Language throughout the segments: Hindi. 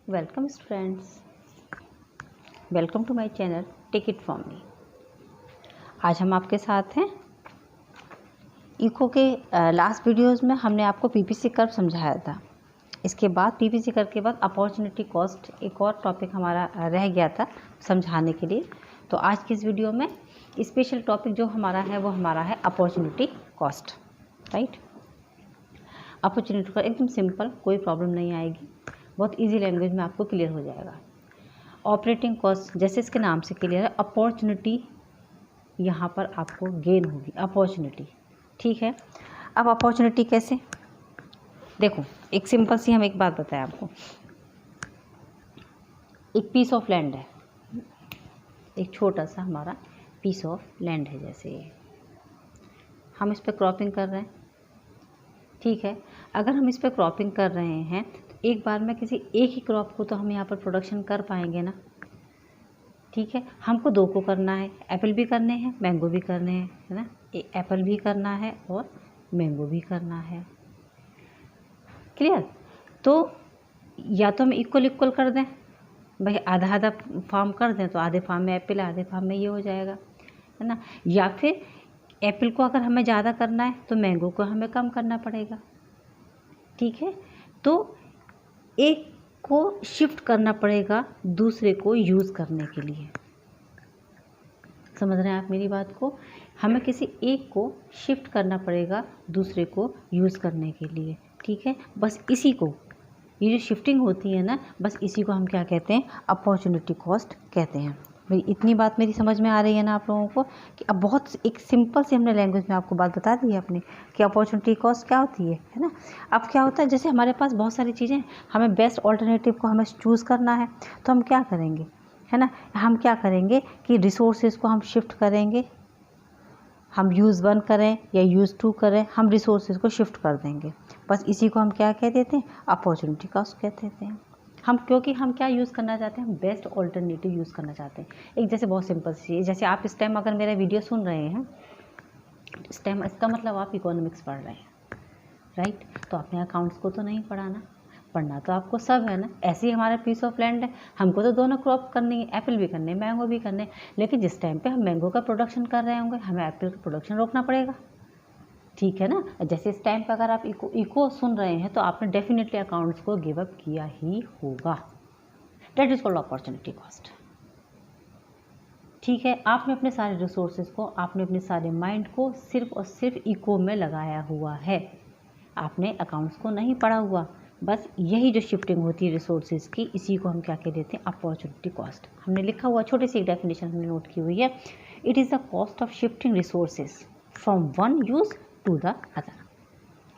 Welcome students, welcome to my channel take it from me. आज हम आपके साथ हैं। इको के लास्ट वीडियोस में हमने आपको पीपीसी कर्व समझाया था। इसके बाद पीपीसी कर्व के बाद अपॉर्चुनिटी कॉस्ट एक और टॉपिक हमारा रह गया था समझाने के लिए। तो आज की इस वीडियो में स्पेशल टॉपिक जो हमारा है वो हमारा है opportunity cost. Right, opportunity cost एकदम सिंपल, कोई प्रॉब्लम नहीं आएगी, बहुत इजी लैंग्वेज में आपको क्लियर हो जाएगा। ऑपरेटिंग कॉस्ट जैसे इसके नाम से क्लियर है, अपॉर्चुनिटी यहाँ पर आपको गेन होगी, अपॉर्चुनिटी। ठीक है, अब अपॉर्चुनिटी कैसे, देखो एक सिंपल सी हम एक बात बताएं आपको। एक पीस ऑफ लैंड है, एक छोटा सा हमारा पीस ऑफ लैंड है, जैसे ये हम इस पर क्रॉपिंग कर रहे हैं। ठीक है, अगर हम इस पर क्रॉपिंग कर रहे हैं तो एक बार में किसी एक ही क्रॉप को तो हम यहाँ पर प्रोडक्शन कर पाएंगे ना। ठीक है, हमको दो को करना है, एप्पल भी करने हैं, मैंगो भी करने हैं, है ना। एप्पल भी करना है और मैंगो भी करना है। क्लियर, तो या तो हम इक्वल कर दें, भाई आधा आधा फार्म कर दें तो आधे फार्म में एप्पल, आधे फार्म में ये हो जाएगा, है ना। या फिर एप्पल को अगर हमें ज़्यादा करना है तो मैंगो को हमें कम करना पड़ेगा। ठीक है, तो एक को शिफ्ट करना पड़ेगा दूसरे को यूज़ करने के लिए। समझ रहे हैं आप मेरी बात को, हमें किसी एक को शिफ्ट करना पड़ेगा दूसरे को यूज़ करने के लिए। ठीक है, बस इसी को, ये जो शिफ्टिंग होती है ना, बस इसी को हम क्या कहते हैं, अपॉर्चुनिटी कॉस्ट कहते हैं। भाई इतनी बात मेरी समझ में आ रही है ना आप लोगों को, कि अब बहुत एक सिंपल सी हमने लैंग्वेज में आपको बात बता दी है अपनी, कि अपॉर्चुनिटी कॉस्ट क्या होती है ना। अब क्या होता है, जैसे हमारे पास बहुत सारी चीज़ें, हमें बेस्ट ऑल्टरनेटिव को हमें चूज़ करना है, तो हम क्या करेंगे, है ना, हम क्या करेंगे कि रिसोर्सेज को हम शिफ्ट करेंगे। हम यूज़ 1 करें या यूज़ 2 करें, हम रिसोर्सेज को शिफ्ट कर देंगे। बस इसी को हम क्या कह देते हैं, अपॉर्चुनिटी कॉस्ट कह देते हैं हम, क्योंकि हम क्या यूज़ करना चाहते हैं, हम बेस्ट ऑल्टरनेटिव यूज़ करना चाहते हैं। एक जैसे बहुत सिंपल सी, जैसे आप इस टाइम अगर मेरा वीडियो सुन रहे हैं इस टाइम, इसका मतलब आप इकोनॉमिक्स पढ़ रहे हैं। राइट, तो आपने अकाउंट्स को तो नहीं पढ़ाना, पढ़ना तो आपको सब है ना। ऐसे ही हमारा पीस ऑफ लैंड है, हमको तो दोनों क्रॉप करनी है, एप्पल भी करने, मैंगो भी करने, लेकिन जिस टाइम पे हम मैंगो का प्रोडक्शन कर रहे होंगे हमें एप्पल का प्रोडक्शन रोकना पड़ेगा। ठीक है ना, जैसे इस टाइम पे अगर आप इको सुन रहे हैं तो आपने डेफिनेटली अकाउंट्स को गिव अप किया ही होगा। That is called opportunity cost. ठीक है, आपने अपने सारे रिसोर्सेज को, आपने अपने सारे माइंड को सिर्फ और सिर्फ इको में लगाया हुआ है, आपने अकाउंट्स को नहीं पढ़ा हुआ। बस यही जो शिफ्टिंग होती है रिसोर्सेज की, इसी को हम क्या कह देते हैं, अपॉर्चुनिटी कॉस्ट। हमने लिखा हुआ छोटी सी एक डेफिनेशन हमने नोट की हुई है, it is the cost of shifting resources from one use to the other.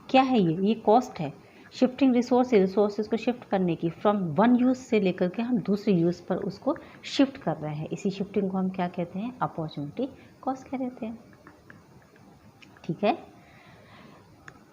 क्या है ये कॉस्ट है शिफ्टिंग रिसोर्सेज को शिफ्ट करने की, फ्रॉम वन यूज़ से लेकर के हम दूसरे यूज़ पर उसको शिफ्ट कर रहे हैं। इसी शिफ्टिंग को हम क्या कहते हैं, अपॉर्चुनिटी कॉस्ट कह देते हैं। ठीक है,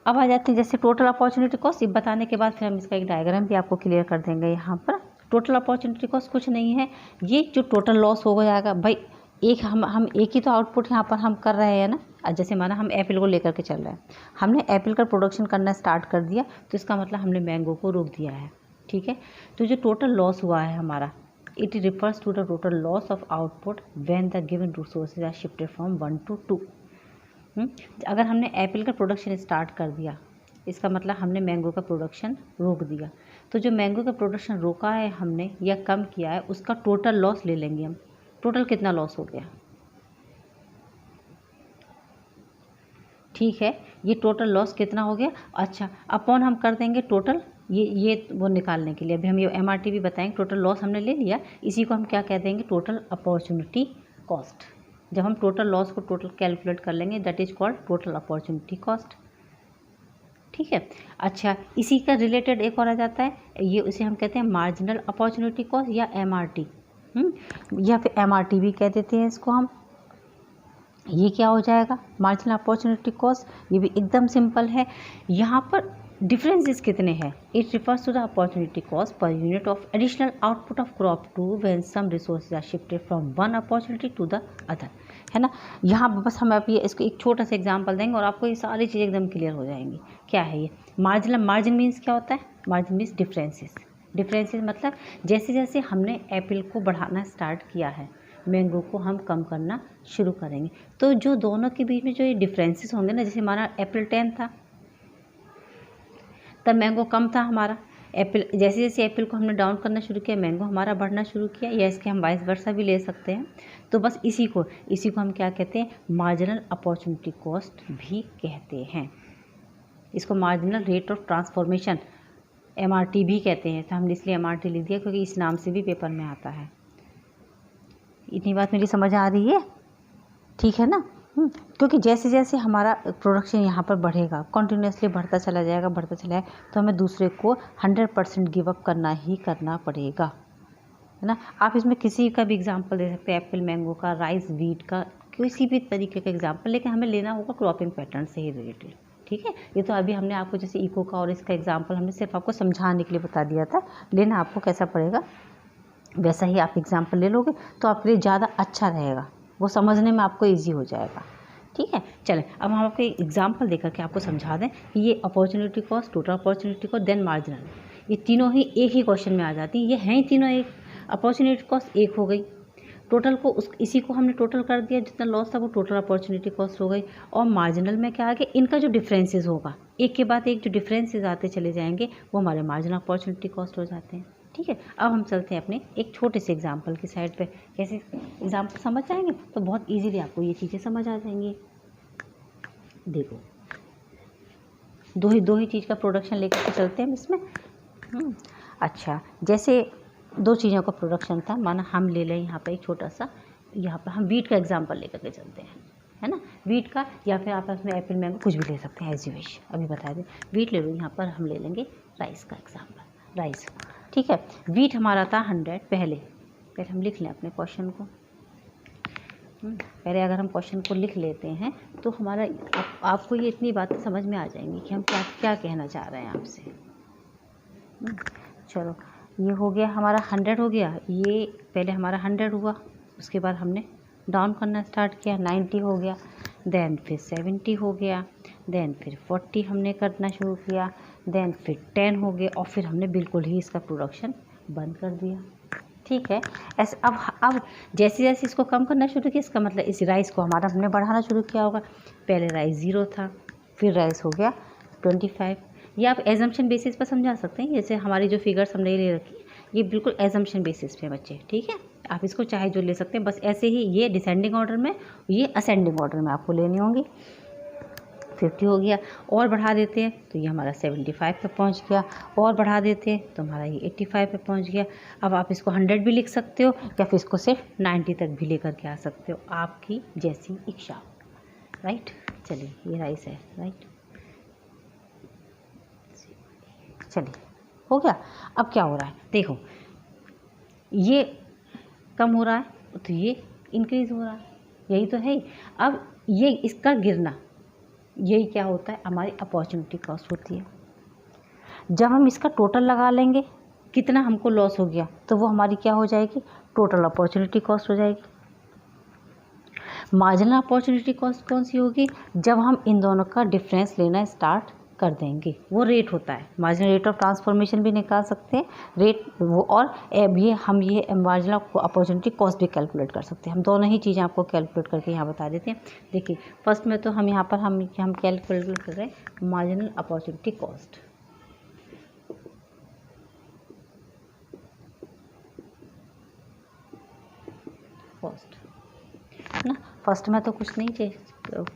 अब आ जाते हैं जैसे टोटल अपॉर्चुनिटी कॉस्ट। ये बताने के बाद फिर हम इसका एक डायग्राम भी आपको क्लियर कर देंगे। यहाँ पर टोटल अपॉर्चुनिटी कॉस्ट कुछ नहीं है, ये जो टोटल लॉस हो जाएगा, भाई एक हम एक ही तो आउटपुट यहाँ पर हम कर रहे हैं ना। जैसे माना हम एप्पल को लेकर के चल रहे हैं, हमने एप्पल का प्रोडक्शन करना स्टार्ट कर दिया, तो इसका मतलब हमने मैंगो को रोक दिया है। ठीक है, तो जो टोटल लॉस हुआ है हमारा, it refers to the total loss of output when the given resources are shifted from 1 to 2। अगर हमने एप्पल का प्रोडक्शन स्टार्ट कर दिया, इसका मतलब हमने मैंगो का प्रोडक्शन रोक दिया। तो जो मैंगो का प्रोडक्शन रोका है हमने या कम किया है, उसका टोटल लॉस ले लेंगे हम। टोटल कितना लॉस हो गया, ठीक है, ये टोटल लॉस कितना हो गया। अच्छा, अपॉन हम कर देंगे टोटल, ये वो निकालने के लिए अभी हम ये MRT भी बताएंगे। टोटल लॉस हमने ले लिया, इसी को हम क्या कह देंगे, टोटल अपॉर्चुनिटी कॉस्ट। जब हम टोटल लॉस को टोटल कैलकुलेट कर लेंगे, that is called total opportunity cost. ठीक है, अच्छा इसी का रिलेटेड एक और आ जाता है, ये उसे हम कहते हैं मार्जिनल अपॉर्चुनिटी कॉस्ट या MRT, या फिर MRT भी कह देते हैं इसको हम। ये क्या हो जाएगा, मार्जिनल अपॉर्चुनिटी कॉस्ट। ये भी एकदम सिंपल है, यहाँ पर डिफरेंसेस कितने हैं, it refers to the opportunity cost per unit of additional output of crop two when some resources are shifted from one opportunity to the other, है ना। यहाँ बस हम आप ये इसको एक छोटा सा एग्जांपल देंगे और आपको ये सारी चीज़ें एकदम क्लियर हो जाएंगी। क्या है ये मार्जिन मीन्स क्या होता है, मार्जिन मीन्स डिफरेंसेस, डिफरेंसेस मतलब जैसे जैसे हमने एप्पल को बढ़ाना स्टार्ट किया है, मैंगो को हम कम करना शुरू करेंगे। तो जो दोनों के बीच में जो ये डिफरेंसेस होंगे ना, जैसे हमारा एप्पल 10 था तब मैंगो कम था हमारा। एप्पल जैसे जैसे एप्पल को हमने डाउन करना शुरू किया, मैंगो हमारा बढ़ना शुरू किया, या इसके हम वाइस वर्सा भी ले सकते हैं। तो बस इसी को हम क्या कहते हैं, मार्जिनल अपॉर्चुनिटी कॉस्ट भी कहते हैं। इसको marginal rate of transformation MRT भी कहते हैं। तो हमने इसलिए MRT लिख दिया क्योंकि इस नाम से भी पेपर में आता है। इतनी बात मेरी समझ आ रही है, ठीक है ना। क्योंकि जैसे जैसे हमारा प्रोडक्शन यहाँ पर बढ़ेगा, कंटिन्यूसली बढ़ता चला जाएगा, तो हमें दूसरे को 100% गिव अप करना ही करना पड़ेगा, है ना। आप इसमें किसी का भी एग्जांपल दे सकते हैं, एप्पल, मैंगो का, राइस, वीट का, किसी भी तरीके का एग्जांपल, लेकिन हमें लेना होगा क्रॉपिंग पैटर्न से ही रिलेटेड, ठीक है। ये तो अभी हमने आपको जैसे इको का और इसका एग्जाम्पल हमने सिर्फ आपको समझाने के लिए बता दिया था। लेना आपको कैसा पड़ेगा वैसा ही आप एग्जाम्पल ले लोगे तो आपके लिए ज़्यादा अच्छा रहेगा, वो समझने में आपको ईजी हो जाएगा, ठीक है। चलें अब हम आपको एग्जाम्पल देकर के आपको समझा दें कि ये opportunity cost, total opportunity cost, then marginal, ये तीनों ही एक ही क्वेश्चन में आ जाती हैं। ये हैं तीनों एक। अपॉर्चुनिटी कॉस्ट एक हो गई, टोटल को इसी को हमने टोटल कर दिया, जितना लॉस था वो टोटल अपॉर्चुनिटी कॉस्ट हो गई। और मार्जिनल में क्या आ गया, इनका जो डिफरेंसेस होगा, एक के बाद एक जो डिफरेंसेस आते चले जाएंगे वो हमारे मार्जिनल अपॉर्चुनिटी कॉस्ट हो जाते हैं, ठीक है। अब हम चलते हैं अपने एक छोटे से एग्जाम्पल की साइड पे। कैसे एग्जाम्पल समझ जाएंगे तो बहुत इजीली आपको ये चीज़ें समझ आ जाएंगी। देखो दो ही चीज़ का प्रोडक्शन लेकर के चलते हैं इसमें। अच्छा, जैसे दो चीज़ों का प्रोडक्शन था, माना हम ले लें यहाँ पर एक छोटा सा, यहाँ पर हम वीट का एग्जाम्पल लेकर के चलते हैं, है ना। वीट का, या फिर आप इसमें एप्पल, मैंगो कुछ भी ले सकते हैं, एज यू विश। अभी बता दें, वीट ले लो, यहाँ पर हम ले लेंगे राइस का एग्जाम्पल, राइस, ठीक है। वीट हमारा था 100, पहले हम लिख लें अपने क्वेश्चन को। पहले अगर हम क्वेश्चन को लिख लेते हैं तो हमारा आपको ये इतनी बातें समझ में आ जाएंगी कि हम क्या कहना चाह रहे हैं आपसे। चलो, ये हो गया हमारा 100 हो गया, ये पहले हमारा 100 हुआ, उसके बाद हमने डाउन करना स्टार्ट किया, 90 हो गया, देन फिर 70 हो गया, देन फिर 40 हमने करना शुरू किया, देन फिर 10 हो गया, और फिर हमने बिल्कुल ही इसका प्रोडक्शन बंद कर दिया, ठीक है। ऐसे अब जैसे जैसे इसको कम करना शुरू किया, इसका मतलब इस राइस को हमारा हमने बढ़ाना शुरू किया होगा। पहले राइस 0 था, फिर राइस हो गया 25। ये आप एजम्पशन बेसिस पर समझा सकते हैं, जैसे हमारी जो फिगर्स हमने ले रखी ये बिल्कुल एजम्पशन बेसिस पे बच्चे, ठीक है। आप इसको चाहे जो ले सकते हैं, बस ऐसे ही ये डिसेंडिंग ऑर्डर में, ये असेंडिंग ऑर्डर में आपको लेनी होंगी। 50 हो गया, और बढ़ा देते हैं तो ये हमारा 75 पे पहुंच गया, और बढ़ा देते हैं तो हमारा ये 85 पे पहुंच गया। अब आप इसको 100 भी लिख सकते हो, या फिर इसको सिर्फ 90 तक भी लेकर के आ सकते हो, आपकी जैसी इच्छा, राइट। चलिए, ये राइस है, राइट, चलिए हो गया। अब क्या हो रहा है, देखो ये कम हो रहा है तो ये इंक्रीज़ हो रहा है, यही तो है। अब ये इसका गिरना, यही क्या होता है, हमारी अपॉर्चुनिटी कॉस्ट होती है। जब हम इसका टोटल लगा लेंगे कितना हमको लॉस हो गया, तो वो हमारी क्या हो जाएगी, टोटल अपॉर्चुनिटी कॉस्ट हो जाएगी। मार्जिनल अपॉर्चुनिटी कॉस्ट कौन सी होगी, जब हम इन दोनों का डिफरेंस लेना स्टार्ट कर देंगे, वो रेट होता है। मार्जिनल रेट ऑफ ट्रांसफॉर्मेशन भी निकाल सकते हैं, रेट वो, और ये मार्जिनल अपॉर्चुनिटी कॉस्ट भी कैलकुलेट कर सकते हैं। हम दोनों ही चीज़ें आपको कैलकुलेट करके यहाँ बता देते हैं। देखिए, फर्स्ट में तो हम यहाँ पर हम कैलकुलेट कर रहे हैं मार्जिनल अपॉर्चुनिटी कॉस्ट। ना, फर्स्ट में तो कुछ नहीं चाहिए,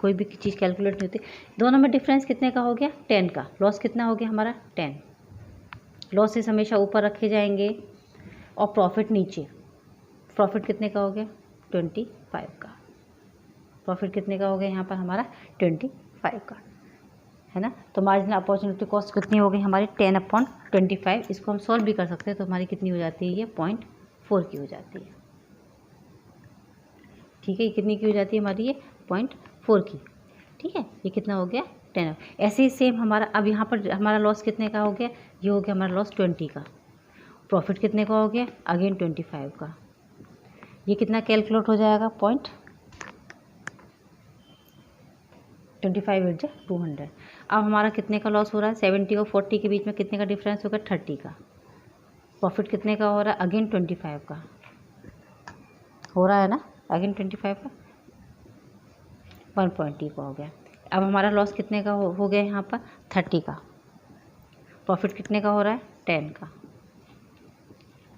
कोई भी चीज़ कैलकुलेट नहीं होती। दोनों में डिफरेंस कितने का हो गया, 10 का। लॉस कितना हो गया हमारा, 10। लॉसेस हमेशा ऊपर रखे जाएंगे और प्रॉफिट नीचे। प्रॉफिट कितने का हो गया, 25 का। प्रॉफिट कितने का हो गया यहाँ पर हमारा, 25 का, है ना। तो मार्जिनल अपॉर्चुनिटी कॉस्ट कितनी हो गई हमारी, 10/25। इसको हम सॉल्व भी कर सकते हैं, तो हमारी कितनी हो जाती है, ये 0.4 की हो जाती है, ठीक है। ये कितनी की हो जाती है हमारी, ये 0.4 की, ठीक है। ये कितना हो गया, 10। ऐसे ही सेम हमारा, अब यहाँ पर हमारा लॉस कितने का हो गया, ये हो गया हमारा लॉस 20 का। प्रॉफिट कितने का हो गया, अगेन 25 का। ये कितना कैलकुलेट हो जाएगा, 0.25 × 200। अब हमारा कितने का लॉस हो रहा है, 70 और 40 के बीच में कितने का डिफरेंस होगा, 30 का। प्रॉफिट कितने का हो रहा है, अगेन 25 का हो रहा है ना, अगेन 25 का 1.2 का हो गया। अब हमारा लॉस कितने का हो गया यहाँ पर 30 का। प्रॉफिट कितने का हो रहा है 10 का।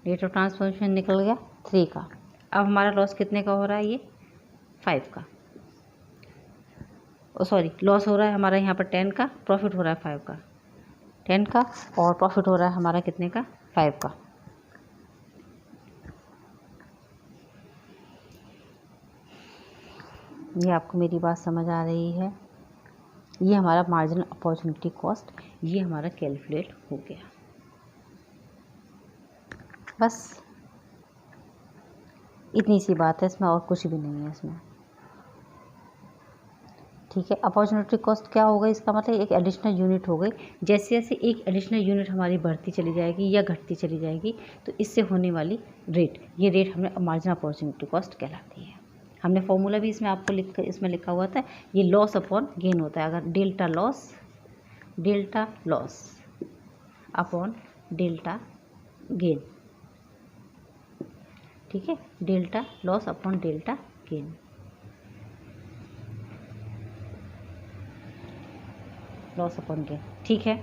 रेट ऑफ ट्रांसफॉर्मेशन निकल गया 3 का। अब हमारा लॉस कितने का हो रहा है, ये 5 का। सॉरी, लॉस हो रहा है हमारा यहाँ पर 10 का, प्रॉफिट हो रहा है 5 का, 10 का और प्रॉफिट हो रहा है हमारा कितने का 5 का। ये आपको मेरी बात समझ आ रही है। ये हमारा मार्जिनल अपॉर्चुनिटी कॉस्ट, ये हमारा कैलकुलेट हो गया। बस इतनी सी बात है इसमें, और कुछ भी नहीं है इसमें। ठीक है, अपॉर्चुनिटी कॉस्ट क्या होगा, इसका मतलब एक एडिशनल यूनिट हो गई। जैसे जैसे एक एडिशनल यूनिट हमारी बढ़ती चली जाएगी या घटती चली जाएगी, तो इससे होने वाली रेट, ये रेट हमें मार्जिनल अपॉर्चुनिटी कॉस्ट कहलाती है। हमने फॉर्मूला भी इसमें आपको इसमें लिखा हुआ था, ये लॉस अपॉन गेन होता है। अगर delta loss upon delta gain, ठीक है, delta loss upon delta gain, loss upon gain. ठीक है,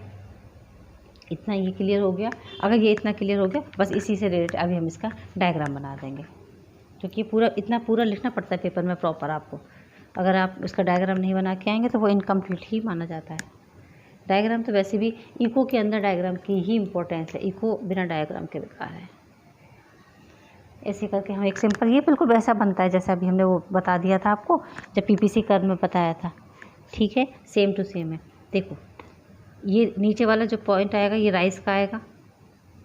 इतना ये क्लियर हो गया। अगर ये इतना क्लियर हो गया, बस इसी से रिलेटेड अभी हम इसका डायग्राम बना देंगे, क्योंकि इतना पूरा लिखना पड़ता है पेपर में प्रॉपर आपको। अगर आप इसका डायग्राम नहीं बना के आएंगे तो वो इनकम्प्लीट ही माना जाता है। डायग्राम तो वैसे भी इको के अंदर डायग्राम की ही इम्पोर्टेंस है, इको बिना डायग्राम के बेकार है। ऐसे करके हम एक सिंपल, ये बिल्कुल वैसा बनता है जैसा अभी हमने वो बता दिया था आपको जब पीपीसी कर्व में बताया था। ठीक है, सेम टू सेम है। देखो, ये नीचे वाला जो पॉइंट आएगा ये राइस का आएगा,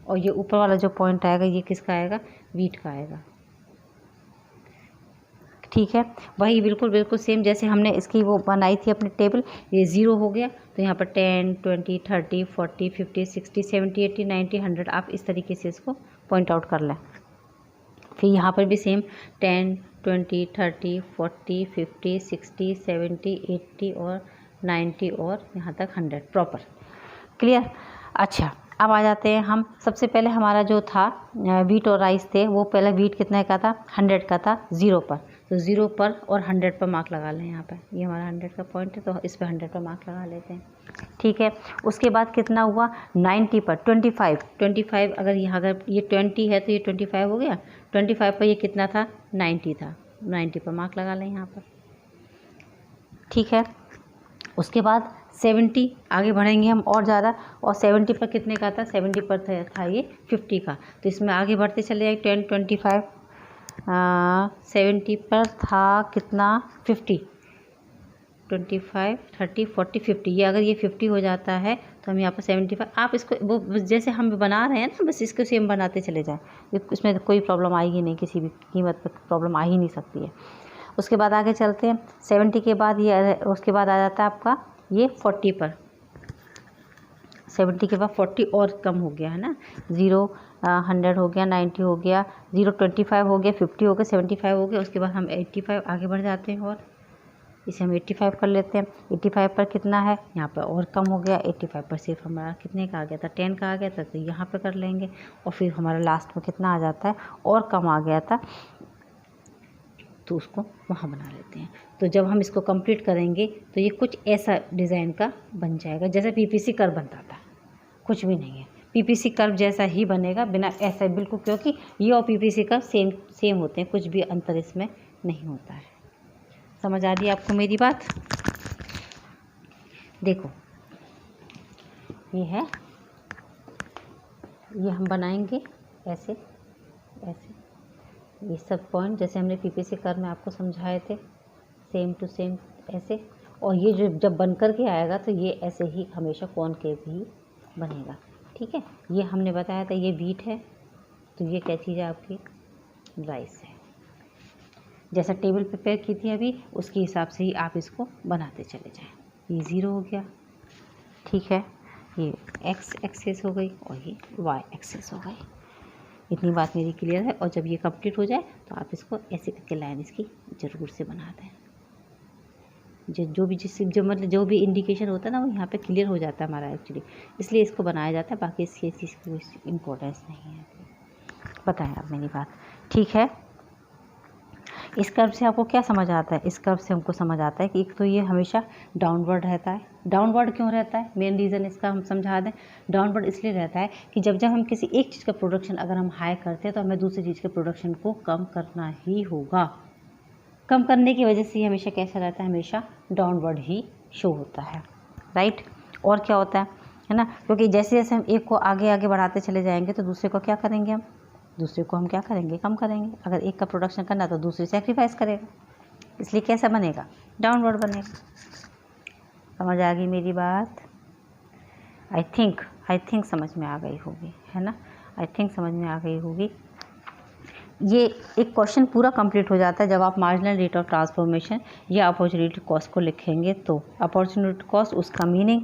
और ये ऊपर वाला जो पॉइंट आएगा ये किसका आएगा, वीट का आएगा। ठीक है, वही बिल्कुल सेम जैसे हमने इसकी वो बनाई थी अपनी टेबल। ये 0 हो गया तो यहाँ पर 10, 20, 30, 40, 50, 60, 70, 80, 90, 100 आप इस तरीके से इसको पॉइंट आउट कर लें। फिर यहाँ पर भी सेम 10, 20, 30, 40, 50, 60, 70, 80 और 90 और यहाँ तक 100 प्रॉपर। क्लियर। अच्छा, अब आ जाते हैं हम। सबसे पहले हमारा जो था वीट और राइस थे, वो पहले वीट कितने का था, 100 का था 0 पर। तो 0 पर और 100 पर मार्क लगा लें। यहाँ पर ये हमारा 100 का पॉइंट है तो इस पर 100 पर मार्क लगा लेते हैं। ठीक है, उसके बाद कितना हुआ 90 पर 25 अगर यहाँ अगर ये 20 है तो ये 25 हो गया। 25 पर ये कितना था 90 था, 90 पर मार्क लगा लें यहाँ पर। ठीक है, उसके बाद 70 आगे बढ़ेंगे हम और ज़्यादा, और 70 पर कितने का था, 70 पर था ये 50 का। तो इसमें आगे बढ़ते चले जाए 10, 25, 70 पर था कितना 50, 25, 30, 40, 50। ये अगर ये 50 हो जाता है तो हम यहाँ पर 75, आप इसको वो जैसे हम बना रहे हैं ना, बस इसको सेम बनाते चले जाएं। इसमें कोई प्रॉब्लम आएगी नहीं, किसी भी कीमत पर प्रॉब्लम आ ही नहीं सकती है। उसके बाद आगे चलते हैं। 70 के बाद ये, उसके बाद आ जाता है आपका ये 40 पर। 70 के बाद 40 और कम हो गया है ना, 0, 100 हो गया, 90 हो गया, 0, 25 हो गया, 50 हो गया, 75 हो गया। उसके बाद हम 85 आगे बढ़ जाते हैं और इसे हम 85 कर लेते हैं। 85 पर कितना है, यहाँ पर और कम हो गया। 85 पर सिर्फ हमारा कितने का आ गया था, 10 का आ गया था, तो यहाँ पे कर लेंगे। और फिर हमारा लास्ट में कितना आ जाता है, और कम आ गया था, तो उसको वहाँ बना लेते हैं। तो जब हम इसको कंप्लीट करेंगे तो ये कुछ ऐसा डिज़ाइन का बन जाएगा जैसे पीपीसी कर्व बनता था। कुछ भी नहीं है, पीपीसी कर्व जैसा ही बनेगा, बिना ऐसा बिल्कुल, क्योंकि ये और पीपीसी कर्व सेम होते हैं, कुछ भी अंतर इसमें नहीं होता है। समझ आ रही है आपको मेरी बात। देखो, ये है, ये हम बनाएंगे ऐसे ऐसे, ये सब पॉइंट जैसे हमने पीपीसी कर्व में आपको समझाए थे, सेम टू सेम ऐसे। और ये जो जब बन कर के आएगा तो ये ऐसे ही हमेशा कॉनकेव ही बनेगा। ठीक है, ये हमने बताया था ये वीट है, तो ये क्या चीज़ है आपकी, राइस है। जैसा टेबल प्रिपेयर की थी अभी, उसके हिसाब से ही आप इसको बनाते चले जाएं। ये 0 हो गया। ठीक है, ये एक्स एक्सेस हो गई और ये वाई एक्सेस हो गई। इतनी बात मेरी क्लियर है। और जब ये कंप्लीट हो जाए तो आप इसको ऐसे करके लाइन इसकी ज़रूर से बना दें। जो भी मतलब जो भी इंडिकेशन होता है ना वो यहाँ पे क्लियर हो जाता है हमारा एक्चुअली, इसलिए इसको बनाया जाता है। बाकी इसकी चीज़ की कोई इम्पोर्टेंस नहीं है। बताएं आप मेरी बात, ठीक है। इस कर्व से आपको क्या समझ आता है? इस कर्व से हमको समझ आता है कि एक तो ये हमेशा डाउनवर्ड रहता है। डाउनवर्ड क्यों रहता है? मेन रीज़न इसका हम समझा दें। डाउनवर्ड इसलिए रहता है कि जब हम किसी एक चीज़ का प्रोडक्शन अगर हम हाई करते हैं तो हमें दूसरी चीज़ के प्रोडक्शन को कम करना ही होगा। कम करने की वजह से ये हमेशा कैसा रहता है? हमेशा डाउनवर्ड ही शो होता है, राइट। और क्या होता है ना, क्योंकि जैसे जैसे हम एक को आगे आगे बढ़ाते चले जाएंगे तो दूसरे को क्या करेंगे? दूसरे को हम क्या करेंगे? कम करेंगे। अगर एक का प्रोडक्शन करना तो दूसरे सेक्रीफाइस करेगा, इसलिए कैसा बनेगा? डाउनवर्ड बनेगा। समझ आ गई मेरी बात? आई थिंक समझ में आ गई होगी, है ना। आई थिंक समझ में आ गई होगी। ये एक क्वेश्चन पूरा कंप्लीट हो जाता है जब आप मार्जिनल रेट ऑफ ट्रांसफॉर्मेशन या अपॉर्चुनिटी कॉस्ट को लिखेंगे तो अपॉर्चुनिटी कॉस्ट उसका मीनिंग,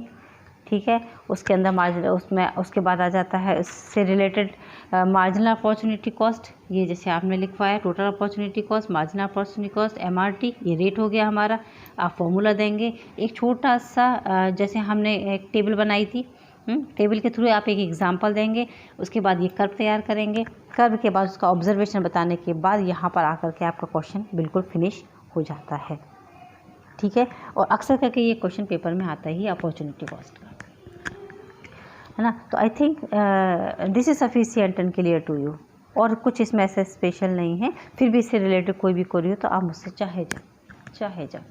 ठीक है। उसके अंदर मार्जिन, उसमें उसके बाद आ जाता है इससे रिलेटेड मार्जिनल अपॉर्चुनिटी कॉस्ट, ये जैसे आपने लिखवाया total opportunity cost, marginal opportunity cost, MRT, ये रेट हो गया हमारा। आप फॉर्मूला देंगे एक छोटा सा, जैसे हमने एक टेबल बनाई थी, टेबल के थ्रू आप एक एग्जांपल देंगे। उसके बाद ये कर्व तैयार करेंगे। कर्व के बाद उसका ऑब्जर्वेशन बताने के बाद यहाँ पर आकर के आपका क्वेश्चन बिल्कुल फिनिश हो जाता है, ठीक है। और अक्सर करके ये क्वेश्चन पेपर में आता ही अपॉर्चुनिटी कॉस्ट का, है ना। तो I think this is sufficient and clear to you. और कुछ इसमें ऐसे स्पेशल नहीं है। फिर भी इससे रिलेटेड कोई भी क्वेरी हो तो आप मुझसे चाहे जब,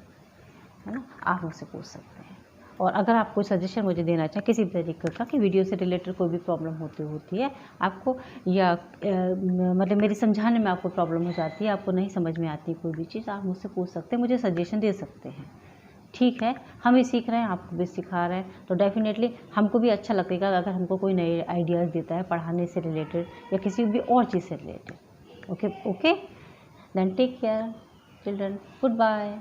है ना, आप मुझसे पूछ सकते हैं। और अगर आप कोई सजेशन मुझे देना चाहें किसी भी तरीके का कि वीडियो से रिलेटेड कोई भी प्रॉब्लम होती है आपको, या मतलब मेरी समझाने में आपको प्रॉब्लम हो जाती है, आपको नहीं समझ में आती कोई भी चीज़, आप मुझसे पूछ सकते हैं, मुझे सजेशन दे सकते हैं, ठीक है। हम भी सीख रहे हैं, आपको भी सिखा रहे हैं, तो डेफिनेटली हमको भी अच्छा लगेगा अगर हमको कोई नए आइडियाज़ देता है पढ़ाने से रिलेटेड या किसी भी और चीज़ से related. Okay, then take care children, good bye.